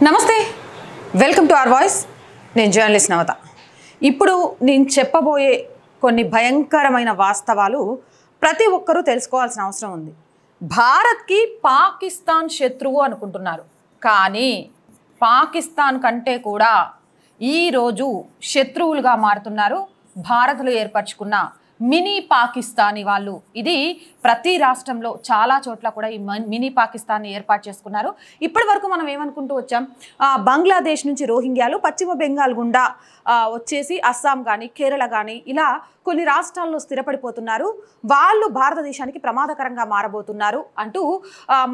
నమస్తే, welcome to our voice. నేను journalist నవత. ఇప్పుడు నేను చెప్పబోయే కొన్ని భయంకరమైన వాస్తవాలు ప్రతి ఒక్కరూ తెలుసుకోవాల్సిన అవసరం ఉంది. భారత్కి పాకిస్తాన్ శత్రువు అనుకుంటున్నారు, కానీ పాకిస్తాన్ కంటే కూడా ఈరోజు శత్రువులుగా మారుతున్నారు భారత్లో ఏర్పరచుకున్న మినీ పాకిస్తానీ వాళ్ళు. ఇది ప్రతి రాష్ట్రంలో చాలా చోట్ల కూడా ఈ మినీ పాకిస్తాన్ని ఏర్పాటు చేసుకున్నారు. ఇప్పటి వరకు మనం ఏమనుకుంటూ వచ్చాం, బంగ్లాదేశ్ నుంచి రోహింగ్యాలు పశ్చిమ బెంగాల్ గుండా వచ్చేసి అస్సాం కానీ కేరళ కానీ ఇలా కొన్ని రాష్ట్రాల్లో స్థిరపడిపోతున్నారు, వాళ్ళు భారతదేశానికి ప్రమాదకరంగా మారబోతున్నారు అంటూ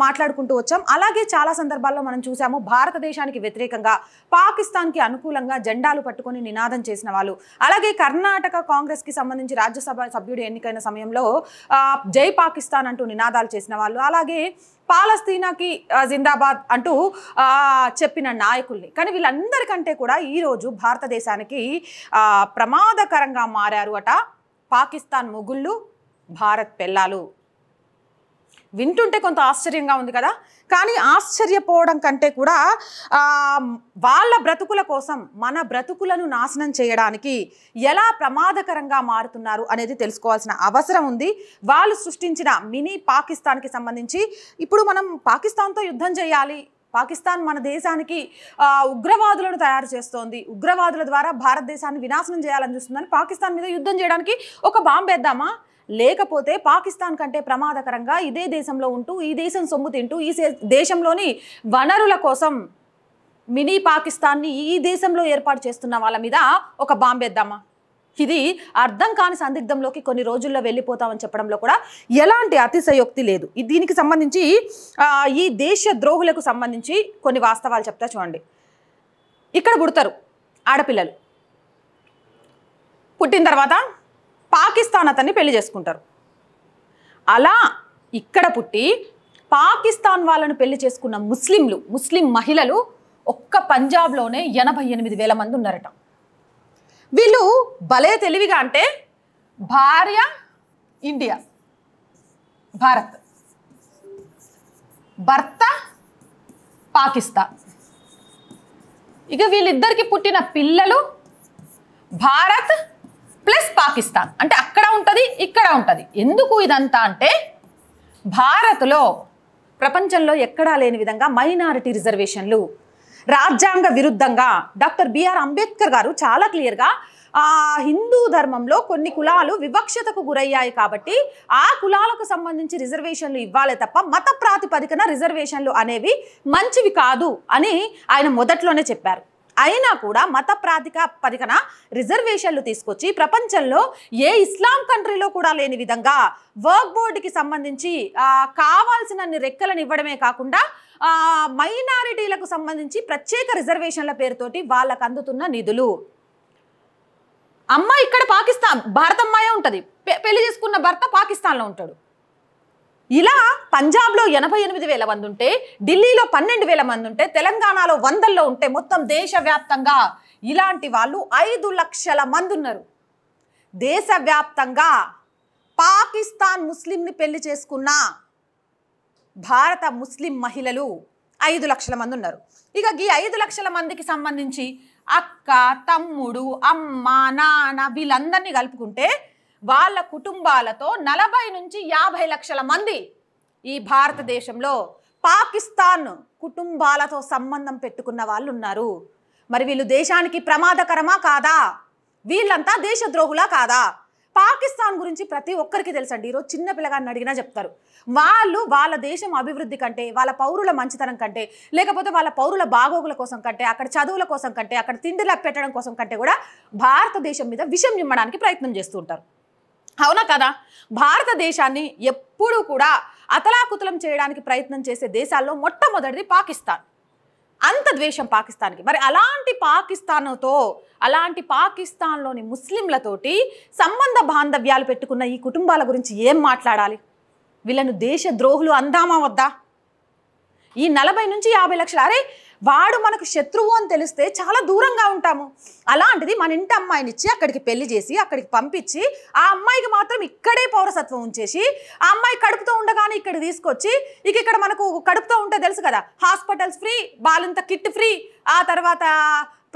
మాట్లాడుకుంటూ వచ్చాం. అలాగే చాలా సందర్భాల్లో మనం చూసాము, భారతదేశానికి వ్యతిరేకంగా పాకిస్తాన్కి అనుకూలంగా జెండాలు పట్టుకొని నినాదం చేసిన వాళ్ళు. అలాగే కర్ణాటక కాంగ్రెస్కి సంబంధించి రాజ్యసభ సభ్యుడు ఎన్నికైన సమయంలో జై పాకిస్తాన్ అంటూ నినాదాలు చేసిన వాళ్ళు, అలాగే పాలస్తీనాకి జిందాబాద్ అంటూ చెప్పిన నాయకుల్ని. కానీ వీళ్ళందరికంటే కూడా ఈరోజు భారతదేశానికి ప్రమాదకరంగా మారారు అట పాకిస్తాన్ మొగుళ్ళు, భారత్ పెళ్ళాలు. వింటుంటే కొంత ఆశ్చర్యంగా ఉంది కదా, కానీ ఆశ్చర్యపోవడం కంటే కూడా వాళ్ళ బ్రతుకుల కోసం మన బ్రతుకులను నాశనం చేయడానికి ఎలా ప్రమాదకరంగా మారుతున్నారు అనేది తెలుసుకోవాల్సిన అవసరం ఉంది. వాళ్ళు సృష్టించిన మినీ పాకిస్తాన్కి సంబంధించి ఇప్పుడు మనం పాకిస్తాన్తో యుద్ధం చేయాలి, పాకిస్తాన్ మన దేశానికి ఉగ్రవాదులను తయారు చేస్తోంది, ఉగ్రవాదుల ద్వారా భారతదేశాన్ని వినాశనం చేయాలని చూస్తుందని పాకిస్తాన్ మీద యుద్ధం చేయడానికి ఒక బాంబు వేద్దామా? లేకపోతే పాకిస్తాన్ కంటే ప్రమాదకరంగా ఇదే దేశంలో ఉంటూ ఈ దేశం సొమ్ము తింటూ ఈ దేశంలోని వనరుల కోసం మినీ పాకిస్తాన్ని ఈ దేశంలో ఏర్పాటు చేస్తున్న వాళ్ళ మీద ఒక బాంబు వేద్దామా? ఇది అర్థం కాని సందిగ్ధంలోకి కొన్ని రోజుల్లో వెళ్ళిపోతామని చెప్పడంలో కూడా ఎలాంటి అతిశయోక్తి లేదు. దీనికి సంబంధించి ఈ దేశ ద్రోహులకు సంబంధించి కొన్ని వాస్తవాలు చెప్తా చూడండి. ఇక్కడ పుడతారు ఆడపిల్లలు, పుట్టిన తర్వాత పాకిస్తాన్ అతన్ని పెళ్లి చేసుకుంటారు. అలా ఇక్కడ పుట్టి పాకిస్తాన్ వాళ్ళను పెళ్లి చేసుకున్న ముస్లిం మహిళలు ఒక్క పంజాబ్లోనే 88,000 మంది ఉన్నారట. వీళ్ళు భలే తెలివిగా, అంటే భార్య ఇండియా భారత్, భర్త పాకిస్తాన్, ఇక వీళ్ళిద్దరికి పుట్టిన పిల్లలు భారత్ ప్లస్ పాకిస్తాన్. అంటే అక్కడ ఉంటుంది ఇక్కడ ఉంటుంది. ఎందుకు ఇదంతా అంటే భారత్లో ప్రపంచంలో ఎక్కడా లేని విధంగా మైనారిటీ రిజర్వేషన్లు, రాజ్యాంగ విరుద్ధంగా డాక్టర్ బిఆర్ అంబేద్కర్ గారు చాలా క్లియర్గా హిందూ ధర్మంలో కొన్ని కులాలు వివక్షతకు గురయ్యాయి కాబట్టి ఆ కులాలకు సంబంధించి రిజర్వేషన్లు ఇవ్వాలే తప్ప మత ప్రాతిపదికన రిజర్వేషన్లు అనేవి మంచివి కాదు అని ఆయన మొదట్లోనే చెప్పారు. అయినా కూడా మత ప్రాతిపదికన రిజర్వేషన్లు తీసుకొచ్చి ప్రపంచంలో ఏ ఇస్లాం కంట్రీలో కూడా లేని విధంగా వర్క్ బోర్డుకి సంబంధించి కావాల్సినన్ని రెక్కలను ఇవ్వడమే కాకుండా మైనారిటీలకు సంబంధించి ప్రత్యేక రిజర్వేషన్ల పేరుతోటి వాళ్ళకు అందుతున్న నిధులు. అమ్మాయి ఇక్కడ పాకిస్తాన్, భారత అమ్మాయి ఉంటుంది, పెళ్లి చేసుకున్న భర్త పాకిస్తాన్లో ఉంటాడు. ఇలా పంజాబ్లో 88,000 మంది ఉంటే, ఢిల్లీలో 12,000 మంది ఉంటే, తెలంగాణలో 100లో ఉంటే, మొత్తం దేశవ్యాప్తంగా ఇలాంటి వాళ్ళు 5 లక్షల మంది ఉన్నారు. దేశవ్యాప్తంగా పాకిస్తాన్ ముస్లింని పెళ్లి చేసుకున్న భారత ముస్లిం మహిళలు 5 లక్షల మంది ఉన్నారు. ఇక ఈ 5 లక్షల మందికి సంబంధించి అక్క, తమ్ముడు, అమ్మ, నాన్న వీళ్ళందరినీ కలుపుకుంటే వాళ్ళ కుటుంబాలతో 40 నుంచి 50 లక్షల మంది ఈ భారతదేశంలో పాకిస్తాన్ కుటుంబాలతో సంబంధం పెట్టుకున్న వాళ్ళు ఉన్నారు. మరి వీళ్ళు దేశానికి ప్రమాదకరమా కాదా? వీళ్ళంతా దేశద్రోహులా కాదా? పాకిస్తాన్ గురించి ప్రతి ఒక్కరికి తెలుసండి. ఈరోజు చిన్న పిల్లగాన్ని అడిగినా చెప్తారు. వాళ్ళు వాళ్ళ దేశం అభివృద్ధి కంటే, వాళ్ళ పౌరుల మంచితనం కంటే, లేకపోతే వాళ్ళ పౌరుల బాగోగుల కోసం కంటే, అక్కడ చదువుల కోసం కంటే, అక్కడ తిండిలా పెట్టడం కోసం కంటే కూడా భారతదేశం మీద విషం నిమ్మడానికి ప్రయత్నం చేస్తూ ఉంటారు. అవునా కదా? భారతదేశాన్ని ఎప్పుడూ కూడా అతలాకుతలం చేయడానికి ప్రయత్నం చేసే దేశాల్లో మొట్టమొదటిది పాకిస్తాన్. అంత ద్వేషం పాకిస్తాన్కి. మరి అలాంటి పాకిస్తాన్లోని ముస్లింలతోటి సంబంధ బాంధవ్యాలు పెట్టుకున్న ఈ కుటుంబాల గురించి ఏం మాట్లాడాలి? వీళ్ళను దేశ ద్రోహులు అందామా వద్దా? ఈ 40 నుంచి 50 లక్షలు, అరే వాడు మనకు శత్రువు అని తెలిస్తే చాలా దూరంగా ఉంటాము. అలాంటిది మన ఇంటి అమ్మాయినిచ్చి అక్కడికి పెళ్లి చేసి అక్కడికి పంపించి ఆ అమ్మాయికి మాత్రం ఇక్కడే పౌరసత్వం ఉంచేసి ఆ అమ్మాయి కడుపుతో ఉండగానే ఇక్కడ తీసుకొచ్చి ఇక్కడ మనకు కడుపుతో ఉంటే తెలుసు కదా, హాస్పిటల్స్ ఫ్రీ, బాలింత కిట్ ఫ్రీ, ఆ తర్వాత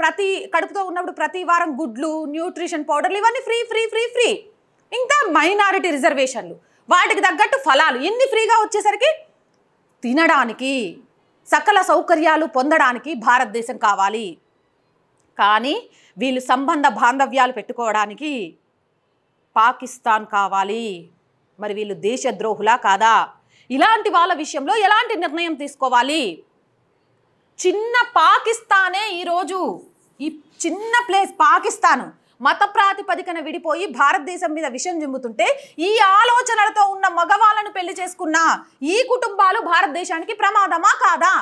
ప్రతి కడుపుతో ఉన్నప్పుడు ప్రతి వారం గుడ్లు, న్యూట్రిషన్ పౌడర్లు ఇవన్నీ ఫ్రీ ఫ్రీ ఫ్రీ ఫ్రీ. ఇంకా మైనారిటీ రిజర్వేషన్లు, వాటికి తగ్గట్టు ఫలాలు ఇన్ని ఫ్రీగా వచ్చేసరికి తినడానికి సకల సౌకర్యాలు పొందడానికి భారతదేశం కావాలి. కానీ వీళ్ళు సంబంధ బాంధవ్యాలు పెట్టుకోవడానికి పాకిస్తాన్ కావాలి. మరి వీళ్ళు దేశద్రోహులా కాదా? ఇలాంటి వాళ్ళ విషయంలో ఎలాంటి నిర్ణయం తీసుకోవాలి? చిన్న పాకిస్తానే ఈరోజు, ఈ చిన్న ప్లేస్ పాకిస్తాను మత ప్రాతిపదికన విడిపోయి భారతదేశం మీద విషం జిమ్ముతుంటే ఈ ఆలోచనలతో ఉన్న మగవాళ్ళను పెళ్లి చేసుకున్న ఈ కుటుంబాలు భారతదేశానికి ప్రమాదమా కాదా?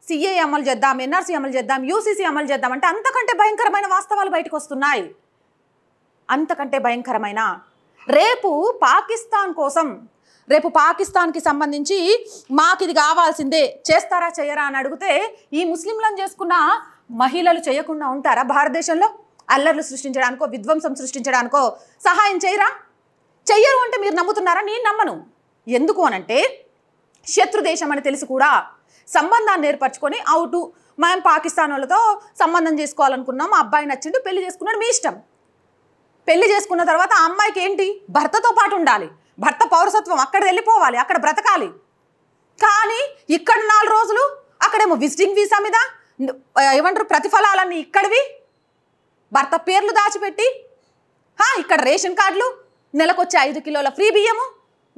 సిఏ అమలు చేద్దాం, ఎన్ఆర్సీ అమలు చేద్దాం, యూసీసీ అమలు చేద్దాం అంటే అంతకంటే భయంకరమైన వాస్తవాలు బయటకు వస్తున్నాయి. అంతకంటే భయంకరమైన రేపు పాకిస్తాన్ కోసం, రేపు పాకిస్తాన్కి సంబంధించి మాకు ఇది కావాల్సిందే, చేస్తారా చేయరా అని అడిగితే ఈ ముస్లింలను చేసుకున్న మహిళలు చేయకుండా ఉంటారా? భారతదేశంలో అల్లర్లు సృష్టించడానికో విధ్వంసం సృష్టించడానికో సహాయం చేయరా? చెయ్యరు అంటే మీరు నమ్ముతున్నారా? నేను నమ్మను. ఎందుకు అనంటే శత్రు దేశం అని తెలిసి కూడా సంబంధాన్ని ఏర్పరచుకొని అవుటు మేము పాకిస్తాన్ వాళ్ళతో సంబంధం చేసుకోవాలనుకున్నాం, మా అబ్బాయి నచ్చిండు, పెళ్లి చేసుకున్నాడు, మీ ఇష్టం. పెళ్లి చేసుకున్న తర్వాత ఆ అమ్మాయికి ఏంటి, భర్తతో పాటు ఉండాలి, భర్త పౌరసత్వం, అక్కడ వెళ్ళిపోవాలి, అక్కడ బ్రతకాలి. కానీ ఇక్కడ 4 రోజులు అక్కడేమో విజిటింగ్ వీసా మీద ఏమంటారు ప్రతిఫలాలన్నీ ఇక్కడివి, భర్త పేర్లు దాచిపెట్టి ఇక్కడ రేషన్ కార్డులు, నెలకొచ్చే 5 కిలోల ఫ్రీ బియ్యము,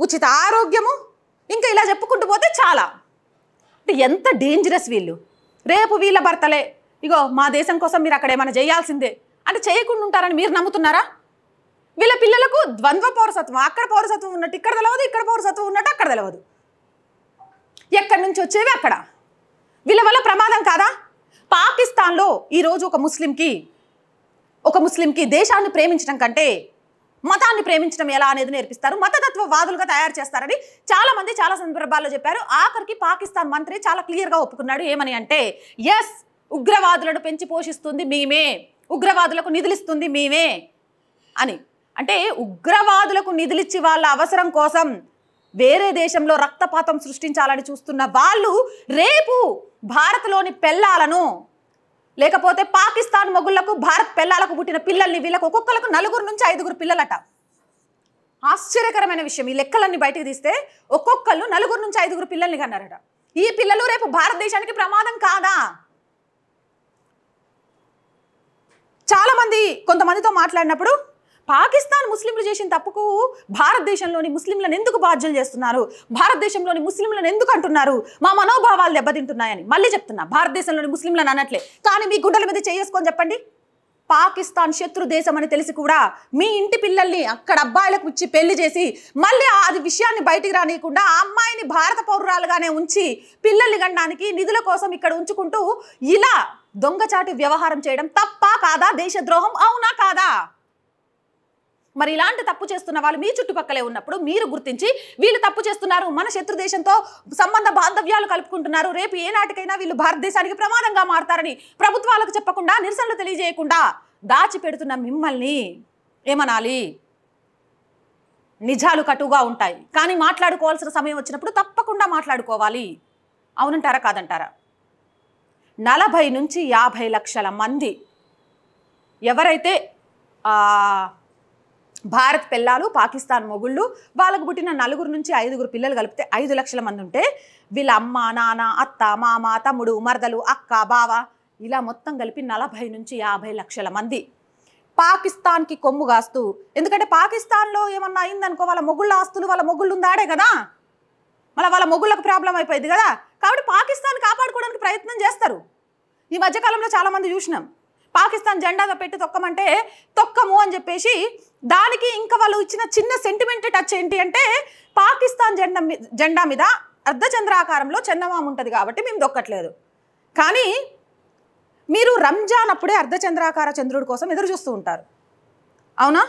ఉచిత ఆరోగ్యము, ఇంకా ఇలా చెప్పుకుంటూ పోతే చాలా. అంటే ఎంత డేంజరస్ వీళ్ళు. రేపు వీళ్ళ భర్తలే ఇగో మా దేశం కోసం మీరు అక్కడ ఏమైనా చేయాల్సిందే అంటే చేయకుండా ఉంటారని మీరు నమ్ముతున్నారా? వీళ్ళ పిల్లలకు ద్వంద్వ పౌరసత్వం, అక్కడ పౌరసత్వం ఉన్నట్టు ఇక్కడ తెలియదు, ఇక్కడ పౌరసత్వం ఉన్నట్టు అక్కడ తెలియదు, ఎక్కడి నుంచి వచ్చేవి అక్కడ. వీళ్ళ వల్ల ప్రమాదం కాదా? పాకిస్తాన్లో ఈరోజు ఒక ముస్లింకి దేశాన్ని ప్రేమించడం కంటే మతాన్ని ప్రేమించడం ఎలా అనేది నేర్పిస్తారు, మతతత్వవాదులుగా తయారు చేస్తారని చాలామంది చాలా సందర్భాల్లో చెప్పారు. ఆఖరికి పాకిస్తాన్ మంత్రి చాలా క్లియర్గా ఒప్పుకున్నాడు. ఏమని అంటే ఎస్, ఉగ్రవాదులను పెంచి పోషిస్తుంది మేమే, ఉగ్రవాదులకు నిధులిస్తుంది మేమే అని. అంటే ఉగ్రవాదులకు నిధులిచ్చి వాళ్ళ అవసరం కోసం వేరే దేశంలో రక్తపాతం సృష్టించాలని చూస్తున్న వాళ్ళు రేపు భారత్లోని పెళ్ళాలను, లేకపోతే పాకిస్తాన్ మొగుళ్లకు భారత్ పెళ్ళాలకు పుట్టిన పిల్లల్ని, వీళ్ళకు ఒక్కొక్కరికి 4 నుంచి 5 పిల్లలట. ఆశ్చర్యకరమైన విషయం, ఈ లెక్కలన్నీ బయటకు తీస్తే ఒక్కొక్కళ్ళు 4 నుంచి 5 పిల్లల్ని కన్నారట. ఈ పిల్లలు రేపు భారతదేశానికి ప్రమాదం కాదా? చాలామంది కొంతమందితో మాట్లాడినప్పుడు పాకిస్తాన్ ముస్లింలు చేసిన తప్పుకు భారతదేశంలోని ముస్లింలను ఎందుకు బాధ్యులు చేస్తున్నారు, భారతదేశంలోని ముస్లింలను ఎందుకు అంటున్నారు, మా మనోభావాలు దెబ్బతింటున్నాయని. మళ్ళీ చెప్తున్నా, భారతదేశంలోని ముస్లింలను అనట్లే, కానీ మీ గుండెల మీద చేసుకొని చెప్పండి. పాకిస్తాన్ శత్రు దేశం అని తెలిసి కూడా మీ ఇంటి పిల్లల్ని అక్కడ అబ్బాయిలకు ఇచ్చి పెళ్లి చేసి మళ్ళీ అది విషయాన్ని బయటికి రానియకుండా ఆ అమ్మాయిని భారత పౌరురాలుగానే ఉంచి పిల్లల్ని గండానికి నిధుల కోసం ఇక్కడ ఉంచుకుంటూ ఇలా దొంగచాటు వ్యవహారం చేయడం తప్పా కాదా? దేశద్రోహం అవునా కాదా? మరి ఇలాంటి తప్పు చేస్తున్న వాళ్ళు మీ చుట్టుపక్కలే ఉన్నప్పుడు మీరు గుర్తించి వీళ్ళు తప్పు చేస్తున్నారు, మన శత్రు దేశంతో సంబంధ బాంధవ్యాలు కలుపుకుంటున్నారు, రేపు ఏ నాటికైనా వీళ్ళు భారతదేశానికి ప్రమాదంగా మారతారని ప్రభుత్వాలకు చెప్పకుండా, నిరసనలు తెలియజేయకుండా దాచిపెడుతున్న మిమ్మల్ని ఏమనాలి? నిజాలు కటుగా ఉంటాయి, కానీ మాట్లాడుకోవాల్సిన సమయం వచ్చినప్పుడు తప్పకుండా మాట్లాడుకోవాలి. అవునంటారా కాదంటారా? 40 నుంచి 50 లక్షల మంది ఎవరైతే భారత్ పిల్లలు, పాకిస్తాన్ మొగుళ్ళు, వాళ్ళకు పుట్టిన 4 నుంచి 5 పిల్లలు కలిపితే 5 లక్షల మంది ఉంటే వీళ్ళ అమ్మ, నాన్న, అత్త, మామ, తమ్ముడు, మరదలు, అక్క, బావ ఇలా మొత్తం కలిపి 40 నుంచి 50 లక్షల మంది పాకిస్తాన్కి కొమ్ము కాస్తూ, ఎందుకంటే పాకిస్తాన్లో ఏమన్నా అయిందనుకో వాళ్ళ మొగుళ్ళ ఆస్తులు వాళ్ళ మొగుళ్ళు ఉందాడే కదా, మళ్ళీ వాళ్ళ మొగుళ్ళకు ప్రాబ్లం అయిపోయింది కదా, కాబట్టి పాకిస్తాన్ కాపాడుకోవడానికి ప్రయత్నం చేస్తారు. ఈ మధ్యకాలంలో చాలామంది చూసినాం, పాకిస్తాన్ జెండా పెట్టి తొక్కమంటే తొక్కము అని చెప్పేసి దానికి ఇంకా వాళ్ళు ఇచ్చిన చిన్న సెంటిమెంట్ టచ్ ఏంటి అంటే పాకిస్తాన్ జెండా మీద అర్ధచంద్రాకారంలో చందమామ ఉంటుంది కాబట్టి మేము దొక్కట్లేదు. కానీ మీరు రంజాన్ అప్పుడే అర్ధచంద్రాకార చంద్రుడి కోసం ఎదురు చూస్తూ ఉంటారు, అవునా?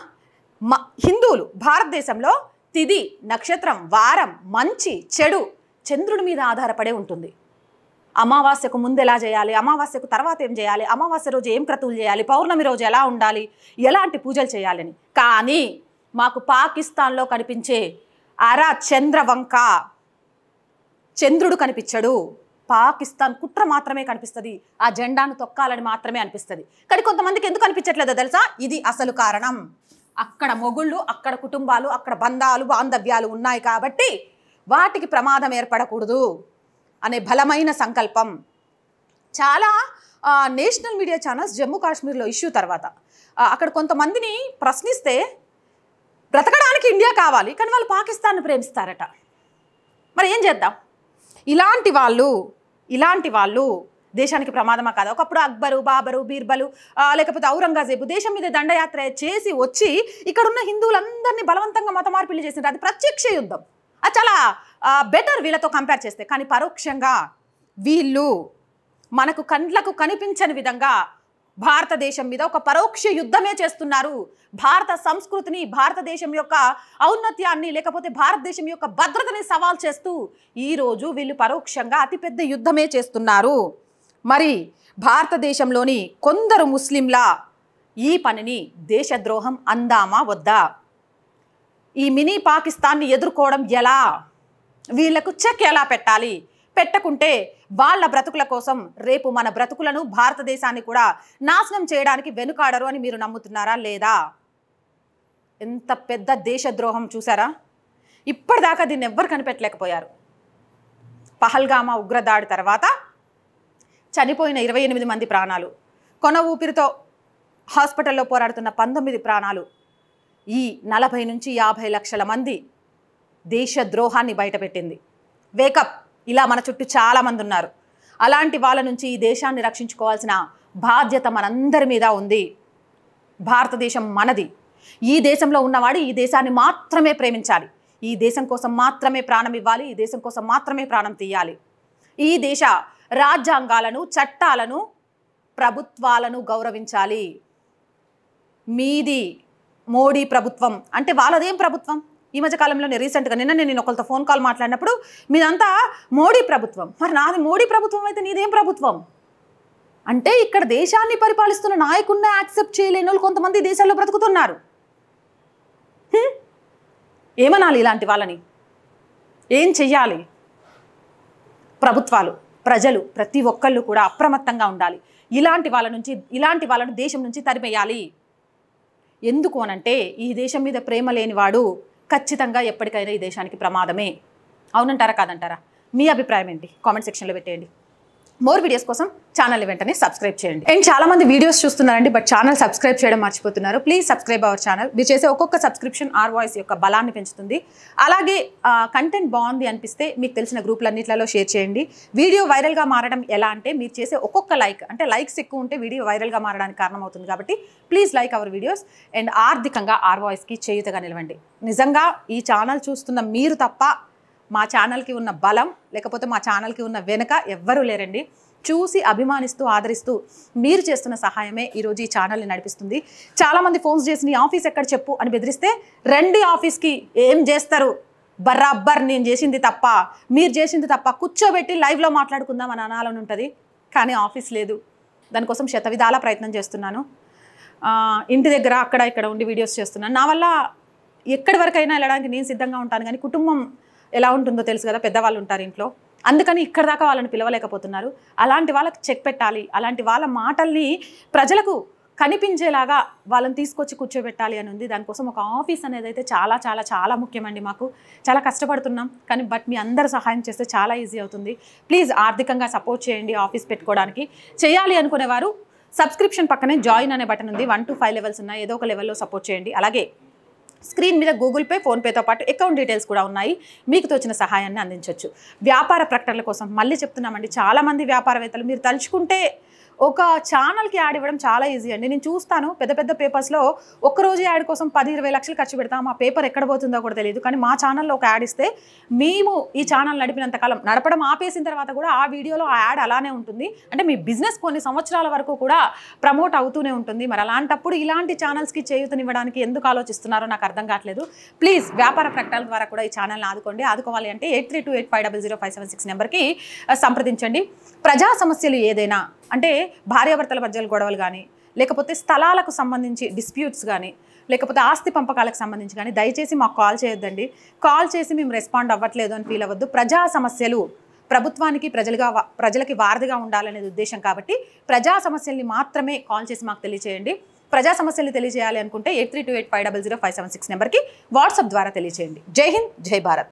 హిందువులు భారతదేశంలో తిథి, నక్షత్రం, వారం, మంచి చెడు చంద్రుడి మీద ఆధారపడే ఉంటుంది. అమావాస్యకు ముందు ఎలా చేయాలి, అమావాస్యకు తర్వాత ఏం చేయాలి, అమావాస్య రోజు ఏం క్రతువులు చేయాలి, పౌర్ణమి రోజు ఎలా ఉండాలి, ఎలాంటి పూజలు చేయాలని. కానీ మాకు పాకిస్తాన్లో కనిపించే చంద్రవంక చంద్రుడు కనిపించడు. పాకిస్తాన్ కుట్ర మాత్రమే కనిపిస్తుంది, ఆ జెండాను తొక్కాలని మాత్రమే అనిపిస్తుంది. కానీ కొంతమందికి ఎందుకు అనిపించట్లేదో తెలుసా? ఇది అసలు కారణం. అక్కడ మొగుళ్ళు, అక్కడ కుటుంబాలు, అక్కడ బంధాలు బాంధవ్యాలు ఉన్నాయి కాబట్టి వాటికి ప్రమాదం ఏర్పడకూడదు అనే బలమైన సంకల్పం. చాలా నేషనల్ మీడియా ఛానల్స్ జమ్మూ కాశ్మీర్లో ఇష్యూ తర్వాత అక్కడ కొంతమందిని ప్రశ్నిస్తే బ్రతకడానికి ఇండియా కావాలి కానీ వాళ్ళు పాకిస్తాన్ని ప్రేమిస్తారట. మరి ఏం చేద్దాం? ఇలాంటి వాళ్ళు దేశానికి ప్రమాదమా కాదా? ఒకప్పుడు అక్బరు, బాబరు, బీర్బలు లేకపోతే ఔరంగజేబు దేశం మీద దండయాత్ర చేసి వచ్చి ఇక్కడున్న హిందువులందరినీ బలవంతంగా మత మార్పిడి చేసిండ్రు. అది ప్రత్యక్ష యుద్ధం, అది చాలా బెటర్ వీళ్ళతో కంపేర్ చేస్తే. కానీ పరోక్షంగా వీళ్ళు మనకు కండ్లకు కనిపించని విధంగా భారతదేశం మీద ఒక పరోక్ష యుద్ధమే చేస్తున్నారు. భారత సంస్కృతిని, భారతదేశం యొక్క ఔన్నత్యాన్ని లేకపోతే భారతదేశం యొక్క భద్రతని సవాల్ చేస్తూ ఈరోజు వీళ్ళు పరోక్షంగా అతిపెద్ద యుద్ధమే చేస్తున్నారు. మరి భారతదేశంలోని కొందరు ముస్లింల ఈ పనిని దేశద్రోహం అందామా వద్దా? ఈ మినీ పాకిస్తాన్ని ఎదుర్కోవడం ఎలా? వీళ్లకు చెక్ ఎలా పెట్టాలి? పెట్టకుంటే వాళ్ళ బ్రతుకుల కోసం రేపు మన బ్రతుకులను, భారతదేశాన్ని కూడా నాశనం చేయడానికి వెనుకాడరు అని మీరు నమ్ముతున్నారా లేదా? ఎంత పెద్ద దేశద్రోహం చూసారా? ఇప్పటిదాకా దీన్ని ఎవ్వరు కనిపెట్టలేకపోయారు. పహల్గామా ఉగ్రదాడి తర్వాత చనిపోయిన 28 మంది ప్రాణాలు, కొన ఊపిరితో హాస్పిటల్లో పోరాడుతున్న 19 ప్రాణాలు, ఈ 40 నుంచి 50 లక్షల మంది దేశద్రోహాన్ని బయటపెట్టింది. వేకప్! ఇలా మన చుట్టూ చాలామంది ఉన్నారు. అలాంటి వాళ్ళ నుంచి ఈ దేశాన్ని రక్షించుకోవాల్సిన బాధ్యత మనందరి మీద ఉంది. భారతదేశం మనది. ఈ దేశంలో ఉన్నవాడు ఈ దేశాన్ని మాత్రమే ప్రేమించాలి, ఈ దేశం కోసం మాత్రమే ప్రాణం ఇవ్వాలి, ఈ దేశం కోసం మాత్రమే ప్రాణం తీయాలి. ఈ దేశ రాజ్యాంగాలను, చట్టాలను, ప్రభుత్వాలను గౌరవించాలి. మీది మోడీ ప్రభుత్వం అంటే వాళ్ళదేం ప్రభుత్వం? ఈ మధ్య కాలంలోనే రీసెంట్గా నేను ఒకరితో ఫోన్ కాల్ మాట్లాడినప్పుడు మీదంతా మోడీ ప్రభుత్వం, మరి నాది మోడీ ప్రభుత్వం అయితే నీదేం ప్రభుత్వం అంటే ఇక్కడ దేశాన్ని పరిపాలిస్తున్న నాయకుడిని యాక్సెప్ట్ చేయలేని వాళ్ళు కొంతమంది దేశాల్లో బ్రతుకుతున్నారు. ఏమనాలి ఇలాంటి వాళ్ళని? ఏం చెయ్యాలి? ప్రభుత్వాలు, ప్రజలు ప్రతి ఒక్కళ్ళు కూడా అప్రమత్తంగా ఉండాలి. ఇలాంటి వాళ్ళను దేశం నుంచి తరిమేయాలి. ఎందుకు అనంటే ఈ దేశం మీద ప్రేమ లేనివాడు ఖచ్చితంగా ఎప్పటికైనా ఈ దేశానికి ప్రమాదమే. అవునంటారా కాదంటారా? మీ అభిప్రాయం ఏంటి? కామెంట్ సెక్షన్లో పెట్టేయండి. మోర్ వీడియోస్ కోసం ఛానల్ని వెంటనే సబ్స్క్రైబ్ చేయండి. అండ్ చాలామంది వీడియోస్ చూస్తున్నారండి, బట్ ఛానల్ సబ్స్క్రైబ్ చేయడం మర్చిపోతున్నారు. Please subscribe our channel. మీరు చేసే ఒక్కొక్క సబ్స్క్రిప్షన్ ఆర్ వాయిస్ యొక్క బలాన్ని పెంచుతుంది. అలాగే కంటెంట్ బాగుంది అనిపిస్తే మీకు తెలిసిన గ్రూపులన్నింటిలో షేర్ చేయండి. వీడియో వైరల్గా మారడం ఎలా అంటే మీరు చేసే ఒక్కొక్క లైక్, అంటే లైక్స్ ఎక్కువ ఉంటే వీడియో వైరల్గా మారడానికి కారణమవుతుంది. కాబట్టి please like our videos and ఆర్థికంగా ఆర్ వాయిస్కి చేయుతగా నిలవండి. నిజంగా ఈ ఛానల్ చూస్తున్న మీరు తప్ప మా ఛానల్కి ఉన్న బలం లేకపోతే మా ఛానల్కి ఉన్న వెనుక ఎవ్వరూ లేరండి. చూసి అభిమానిస్తూ ఆదరిస్తూ మీరు చేస్తున్న సహాయమే ఈరోజు ఈ ఛానల్ని నడిపిస్తుంది. చాలామంది ఫోన్స్ చేసి నీ ఆఫీస్ ఎక్కడ చెప్పు అని బెదిరిస్తే రండి ఆఫీస్కి. ఏం చేస్తారు? బరాబర్ నేను చేసింది తప్ప, మీరు చేసింది తప్ప కూర్చోబెట్టి లైవ్లో మాట్లాడుకుందాం అని అనాలని ఉంటుంది. కానీ ఆఫీస్ లేదు. దానికోసం శతవిధాల ప్రయత్నం చేస్తున్నాను. ఇంటి దగ్గర అక్కడ ఇక్కడ ఉండి వీడియోస్ చేస్తున్నాను. నా వల్ల ఎక్కడి వరకైనా వెళ్ళడానికి నేను సిద్ధంగా ఉంటాను. కానీ కుటుంబం ఎలా ఉంటుందో తెలుసు కదా, పెద్దవాళ్ళు ఉంటారు ఇంట్లో, అందుకని ఇక్కడ దాకా వాళ్ళని పిలవలేకపోతున్నారు. అలాంటి వాళ్ళకి చెక్ పెట్టాలి. అలాంటి వాళ్ళ మాటల్ని ప్రజలకు కనిపించేలాగా వాళ్ళని తీసుకొచ్చి కూర్చోబెట్టాలి అని ఉంది. దానికోసం ఒక ఆఫీస్ అనేది అయితే చాలా చాలా చాలా ముఖ్యమండి. మాకు చాలా కష్టపడుతున్నాం కానీ బట్ మీ అందరు సహాయం చేస్తే చాలా ఈజీ అవుతుంది. ప్లీజ్ ఆర్థికంగా సపోర్ట్ చేయండి. ఆఫీస్ పెట్టుకోవడానికి చేయాలి అనుకునేవారు సబ్స్క్రిప్షన్ పక్కనే జాయిన్ అనే బటన్ ఉంది. 1 to 5 లెవెల్స్ ఉన్నాయి. ఏదో ఒక లెవెల్లో సపోర్ట్ చేయండి. అలాగే స్క్రీన్ మీద గూగుల్ పే, ఫోన్పేతో పాటు అకౌంట్ డీటెయిల్స్ కూడా ఉన్నాయి. మీకు తోచిన సహాయాన్ని అందించవచ్చు. వ్యాపార ప్రకటనల కోసం మళ్ళీ చెప్తున్నామండి, చాలామంది వ్యాపారవేత్తలు మీరు తలుచుకుంటే ఒక ఛానల్కి యాడ్ ఇవ్వడం చాలా ఈజీ అండి. నేను చూస్తాను పెద్ద పెద్ద పేపర్స్లో ఒక్కరోజు యాడ్ కోసం 10-20 లక్షలు ఖర్చు పెడతాం. ఆ పేపర్ ఎక్కడ పోతుందో కూడా తెలియదు. కానీ మా ఛానల్లో ఒక యాడ్ ఇస్తే మేము ఈ ఛానల్ నడిపినంతకాలం, నడపడం ఆపేసిన తర్వాత కూడా ఆ వీడియోలో ఆ యాడ్ అలానే ఉంటుంది. అంటే మీ బిజినెస్ కొన్ని సంవత్సరాల వరకు కూడా ప్రమోట్ అవుతూనే ఉంటుంది. మరి అలాంటప్పుడు ఇలాంటి ఛానల్స్కి చేయూతనివ్వడానికి ఎందుకు ఆలోచిస్తున్నారో నాకు అర్థం కావట్లేదు. ప్లీజ్ వ్యాపార ప్రకటనల ద్వారా కూడా ఈ ఛానల్ని ఆదుకోండి. ఆదుకోవాలి అంటే 8328500576 నెంబర్కి సంప్రదించండి. ప్రజా సమస్యలు ఏదైనా, అంటే భార్యాభర్తల మధ్య గొడవలు కానీ, లేకపోతే స్థలాలకు సంబంధించి డిస్ప్యూట్స్ కానీ, లేకపోతే ఆస్తి పంపకాలకు సంబంధించి కానీ దయచేసి మాకు కాల్ చేయొద్దండి. కాల్ చేసి మేము రెస్పాండ్ అవ్వట్లేదు అని ఫీల్ అవ్వద్దు. ప్రజా సమస్యలు ప్రభుత్వానికి ప్రజలకి వారధిగా ఉండాలనేది ఉద్దేశం కాబట్టి ప్రజా సమస్యల్ని మాత్రమే కాల్ చేసి మాకు తెలియజేయండి. ప్రజా సమస్యల్ని తెలియజేయాలి అనుకుంటే 8328500576 నెంబర్కి వాట్సాప్ ద్వారా తెలియజేయండి. జై హింద్, జై భారత్.